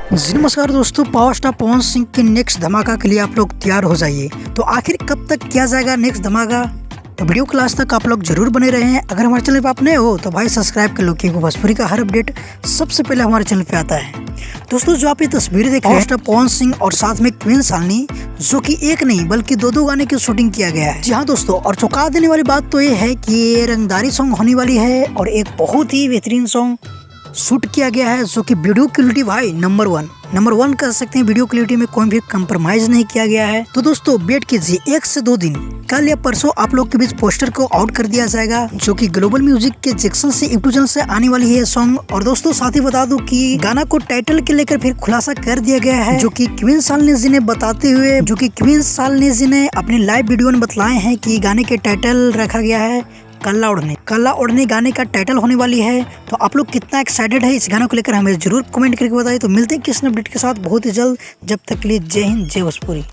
जी नमस्कार दोस्तों, power star Pawan Singh के नेक्स्ट धमाका के लिए आप लोग तैयार हो जाइए। तो आखिर कब तक किया जाएगा नेक्स्ट धमाका, तो वीडियो के लास्ट तक आप लोग जरूर बने रहे हैं। अगर हमारे चैनल पर आप नए हो तो भाई सब्सक्राइब कर लो, क्योंकि भोजपुरी का हर अपडेट सबसे पहले हमारे चैनल पे आता है। दोस्तों जो आप ये तस्वीरें देख रहे हैं, पावर स्टार पवन सिंह और साथ में क्वीन सालनी, जो कि एक नहीं बल्कि दो गाने की शूटिंग किया गया है। जी हाँ दोस्तों, और चौंका देने वाली बात तो ये है कि ये रंगदारी सॉन्ग होने वाली है और एक बहुत ही बेहतरीन सॉन्ग शूट किया गया है, जो कि वीडियो क्वालिटी भाई नंबर वन कह सकते हैं। वीडियो क्वालिटी में कोई भी कंप्रोमाइज नहीं किया गया है। तो दोस्तों वेट कीजिए, 1 से 2 दिन कल या परसों आप लोग के बीच पोस्टर को आउट कर दिया जाएगा, जो कि ग्लोबल म्यूजिक के जैक्सन से यूट्यूब चैनल से आने वाली है सॉन्ग। और दोस्तों साथ ही बता दूं कि गाना को टाइटल के लेकर फिर खुलासा कर दिया गया है, जो कि क्वीन सालनी जी ने अपने लाइव वीडियो में बतलाए हैं कि गाने के टाइटल रखा गया है कल्ला ओढ़ने गाने का टाइटल होने वाली है। तो आप लोग कितना एक्साइटेड है इस गाने को लेकर हमें जरूर कमेंट करके बताइए। तो मिलते हैं किसी अपडेट के साथ बहुत ही जल्द। जब तक के लिए जय हिंद, जय भोजपुरी।